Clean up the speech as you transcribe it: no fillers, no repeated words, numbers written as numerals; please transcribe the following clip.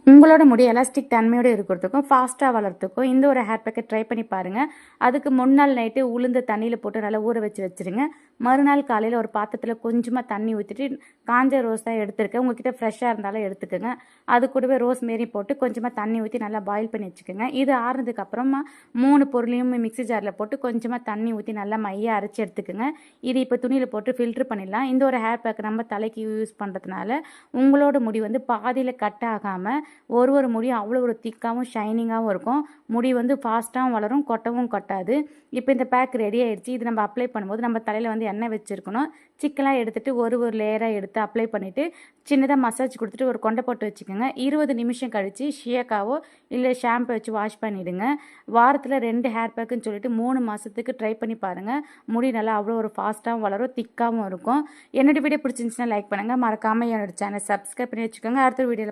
உங்களோட முடி எலாஸ்டிக் தன்மையோடு இருக்கிறதுக்கும் ஃபாஸ்ட்டாக வளர்றதுக்கும் இந்த ஒரு ஹேர் பேக்கை ட்ரை பண்ணி பாருங்கள். அதுக்கு முன்னாள் நைட்டு உளுந்து தண்ணியில் போட்டு நல்லா ஊற வச்சுருங்க. மறுநாள் காலையில் ஒரு பாத்திரத்தில் கொஞ்சமாக தண்ணி ஊற்றிட்டு காஞ்ச ரோஸ் தான் எடுத்துருக்கேன். உங்கள்கிட்ட ஃப்ரெஷ்ஷாக இருந்தாலும் எடுத்துக்கோங்க. அது கூடவே ரோஸ் மாரி போட்டு கொஞ்சமாக தண்ணி ஊற்றி நல்லா பாயில் பண்ணி வச்சுக்கோங்க. இது ஆறுனதுக்கப்புறமா 3 பொருளையும் மிக்ஸி ஜாரில் போட்டு கொஞ்சமாக தண்ணி ஊற்றி நல்லா மையாக அரைச்சி எடுத்துக்கோங்க. இது இப்போ துணியில் போட்டு ஃபில்ட்ரு பண்ணிடலாம். இந்த ஒரு ஹேர் பேக் நம்ம தலைக்கு யூஸ் பண்ணுறதுனால உங்களோட முடி வந்து பாதியில் கட் ஆகாமல் ஒரு முடியும் அவ்வளோ ஒரு திக்காகவும் ஷைனிங்காகவும் இருக்கும். முடி வந்து ஃபாஸ்ட்டாகவும் வளரும், கொட்டவும் கொட்டாது. இப்போ இந்த பேக் ரெடி ஆகிடுச்சு. இது நம்ம அப்ளை பண்ணும்போது நம்ம தலையில் வந்து எண்ணெய் வச்சுருக்கணும். சிக்கெல்லாம் எடுத்துகிட்டு ஒரு லேயராக எடுத்து அப்ளை பண்ணிவிட்டு சின்னதாக மசாஜ் கொடுத்துட்டு ஒரு கொண்டை போட்டு வச்சுக்கோங்க. 20 நிமிஷம் கழித்து ஷியக்காவோ இல்லை ஷாம்பு வச்சு வாஷ் பண்ணிவிடுங்க. வாரத்தில் 2 ஹேர் பேக்குன்னு சொல்லிட்டு 3 மாதத்துக்கு ட்ரை பண்ணி பாருங்கள். முடி நல்லா அவ்வளோ ஒரு ஃபாஸ்ட்டாகவும் வளரும், திக்காகவும் இருக்கும். என்னோடய வீடியோ பிடிச்சிருந்துச்சுன்னா லைக் பண்ணுங்கள். மறக்காமல் என்னோடய சேனல் சப்ஸ்கிரைப் பண்ணி வச்சுக்கோங்க. அடுத்த வீடியோவில்